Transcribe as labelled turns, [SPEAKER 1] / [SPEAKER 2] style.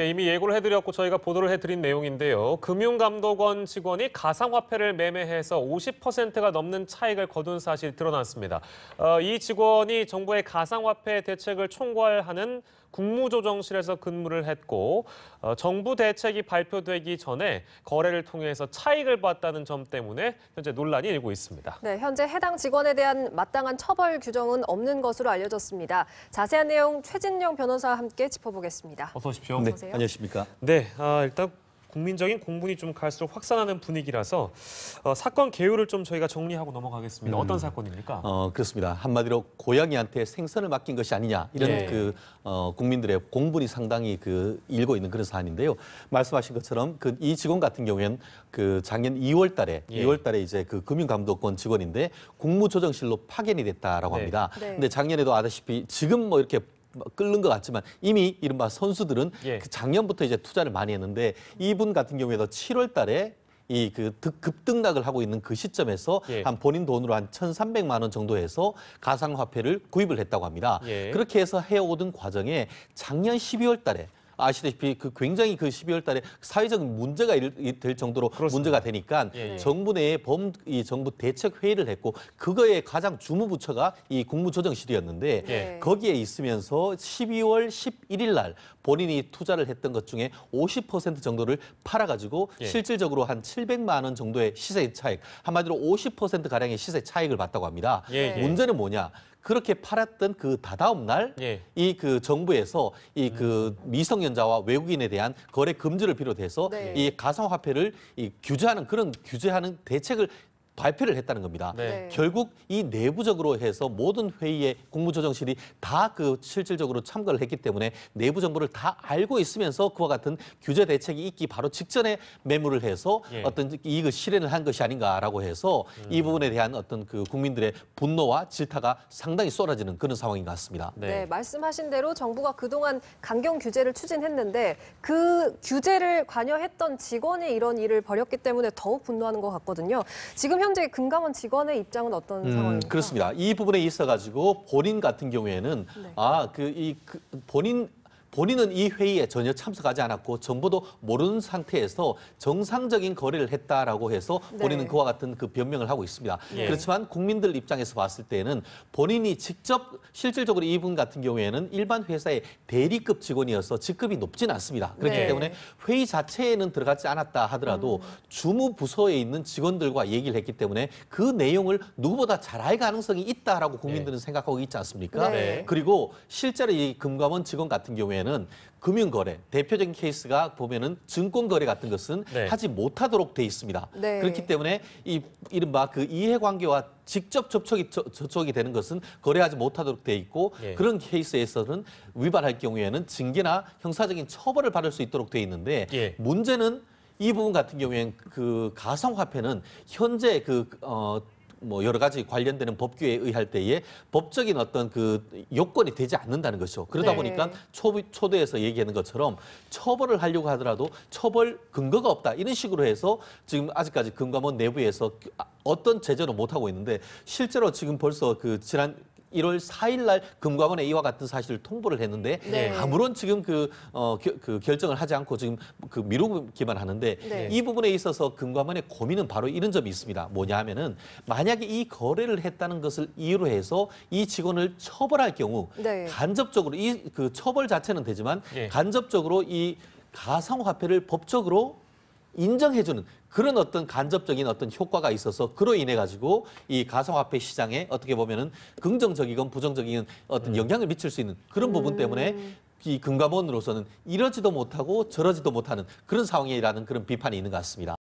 [SPEAKER 1] 예, 이미 예고를 해드렸고 저희가 보도를 해드린 내용인데요. 금융감독원 직원이 가상화폐를 매매해서 50%가 넘는 차익을 거둔 사실이 드러났습니다. 이 직원이 정부의 가상화폐 대책을 총괄하는 국무조정실에서 근무를 했고 정부 대책이 발표되기 전에 거래를 통해서 차익을 봤다는 점 때문에 현재 논란이 일고 있습니다.
[SPEAKER 2] 네, 현재 해당 직원에 대한 마땅한 처벌 규정은 없는 것으로 알려졌습니다. 자세한 내용 최진영 변호사와 함께 짚어보겠습니다.
[SPEAKER 1] 어서 오십시오.
[SPEAKER 3] 네, 안녕하십니까.
[SPEAKER 1] 네, 일단 국민적인 공분이 좀 갈수록 확산하는 분위기라서 사건 개요를 좀 저희가 정리하고 넘어가겠습니다. 어떤 사건입니까?
[SPEAKER 3] 그렇습니다. 한마디로 고양이한테 생선을 맡긴 것이 아니냐 이런
[SPEAKER 1] 예.
[SPEAKER 3] 국민들의 공분이 상당히 일고 있는 그런 사안인데요. 말씀하신 것처럼 이 직원 같은 경우에는 작년 2월달에
[SPEAKER 1] 예.
[SPEAKER 3] 2월달에 이제 국민감독원 직원인데 국무조정실로 파견이 됐다라고
[SPEAKER 1] 네.
[SPEAKER 3] 합니다.
[SPEAKER 2] 네.
[SPEAKER 3] 근데 작년에도 아다시피 지금 뭐 이렇게 끓는 것 같지만 이미 이른바 선수들은
[SPEAKER 1] 예.
[SPEAKER 3] 작년부터 이제 투자를 많이 했는데 이분 같은 경우에도 7월 달에 급등락을 하고 있는 그 시점에서
[SPEAKER 1] 예.
[SPEAKER 3] 한 본인 돈으로 한 1,300만 원 정도 해서 가상화폐를 구입을 했다고 합니다.
[SPEAKER 1] 예.
[SPEAKER 3] 그렇게 해서 해오던 과정에 작년 12월 달에 아시다시피 굉장히 12월 달에 사회적인 문제가 될 정도로
[SPEAKER 1] 그렇습니다.
[SPEAKER 3] 문제가 되니까
[SPEAKER 1] 예, 예.
[SPEAKER 3] 정부 내에 정부 대책 회의를 했고 그거에 가장 주무부처가 이 국무조정실이었는데
[SPEAKER 2] 네.
[SPEAKER 3] 거기에 있으면서 12월 11일 날 본인이 투자를 했던 것 중에 50% 정도를 팔아가지고
[SPEAKER 1] 예.
[SPEAKER 3] 실질적으로 한 700만 원 정도의 시세 차익, 한마디로 50%가량의 시세 차익을 봤다고 합니다.
[SPEAKER 1] 예, 예.
[SPEAKER 3] 문제는 뭐냐? 그렇게 팔았던 그 다다음 날
[SPEAKER 1] 예.
[SPEAKER 3] 정부에서 미성년자와 외국인에 대한 거래 금지를 비롯해서
[SPEAKER 2] 네.
[SPEAKER 3] 이 가상화폐를 규제하는 대책을 발표를 했다는 겁니다.
[SPEAKER 1] 네.
[SPEAKER 3] 결국 이 내부적으로 해서 모든 회의에 국무조정실이 다 실질적으로 참가를 했기 때문에 내부 정보를 다 알고 있으면서 그와 같은 규제 대책이 있기 바로 직전에 매물을 해서
[SPEAKER 1] 예.
[SPEAKER 3] 어떤 이익을 실현을 한 것이 아닌가라고 해서 이 부분에 대한 어떤 국민들의 분노와 질타가 상당히 쏟아지는 그런 상황인 것 같습니다.
[SPEAKER 2] 네, 말씀하신 대로 정부가 그동안 강경 규제를 추진했는데 그 규제를 관여했던 직원이 이런 일을 벌였기 때문에 더욱 분노하는 것 같거든요. 지금 현재 금감원 직원의 입장은 어떤 상황입니까?
[SPEAKER 3] 그렇습니다. 이 부분에 있어가지고 본인 같은 경우에는
[SPEAKER 2] 네.
[SPEAKER 3] 본인은 이 회의에 전혀 참석하지 않았고 정보도 모르는 상태에서 정상적인 거래를 했다라고 해서 본인은
[SPEAKER 2] 네.
[SPEAKER 3] 그와 같은 변명을 하고 있습니다.
[SPEAKER 1] 예.
[SPEAKER 3] 그렇지만 국민들 입장에서 봤을 때는 본인이 직접 실질적으로 이분 같은 경우에는 일반 회사의 대리급 직원이어서 직급이 높지는 않습니다. 그렇기
[SPEAKER 2] 네.
[SPEAKER 3] 때문에 회의 자체에는 들어가지 않았다 하더라도 주무 부서에 있는 직원들과 얘기를 했기 때문에 그 내용을 누구보다 잘 알 가능성이 있다라고 국민들은 생각하고 있지 않습니까?
[SPEAKER 2] 네.
[SPEAKER 3] 그리고 실제로 이 금감원 직원 같은 경우에는 금융거래, 대표적인 케이스가 보면은 증권거래 같은 것은
[SPEAKER 1] 네.
[SPEAKER 3] 하지 못하도록 돼 있습니다.
[SPEAKER 2] 네.
[SPEAKER 3] 그렇기 때문에 이른바 이해관계와 직접 접촉이 되는 것은 거래하지 못하도록 돼 있고
[SPEAKER 1] 예.
[SPEAKER 3] 그런 케이스에서는 위반할 경우에는 징계나 형사적인 처벌을 받을 수 있도록 돼 있는데
[SPEAKER 1] 예.
[SPEAKER 3] 문제는 이 부분 같은 경우에는 가상화폐는 현재 여러 가지 관련되는 법규에 의할 때에 법적인 어떤 요건이 되지 않는다는 것이죠. 그러다
[SPEAKER 2] 네.
[SPEAKER 3] 보니까 초대에서 얘기하는 것처럼 처벌을 하려고 하더라도 처벌 근거가 없다. 이런 식으로 해서 지금 아직까지 금감원 내부에서 어떤 제재도 못하고 있는데 실제로 지금 벌써 지난 1월 4일 날 금감원에 이와 같은 사실을 통보를 했는데
[SPEAKER 2] 네.
[SPEAKER 3] 아무런 지금 결정을 하지 않고 지금 미루기만 하는데
[SPEAKER 2] 네.
[SPEAKER 3] 이 부분에 있어서 금감원의 고민은 바로 이런 점이 있습니다. 뭐냐 하면은 만약에 이 거래를 했다는 것을 이유로 해서 이 직원을 처벌할 경우
[SPEAKER 2] 네.
[SPEAKER 3] 간접적으로 처벌 자체는 되지만
[SPEAKER 1] 예.
[SPEAKER 3] 간접적으로 이 가상화폐를 법적으로 인정해주는 그런 어떤 간접적인 어떤 효과가 있어서 그로 인해 가지고 이 가상화폐 시장에 어떻게 보면은 긍정적이건 부정적인 어떤 영향을 미칠 수 있는 그런 부분 때문에 이 금감원으로서는 이러지도 못하고 저러지도 못하는 그런 상황이라는 그런 비판이 있는 것 같습니다.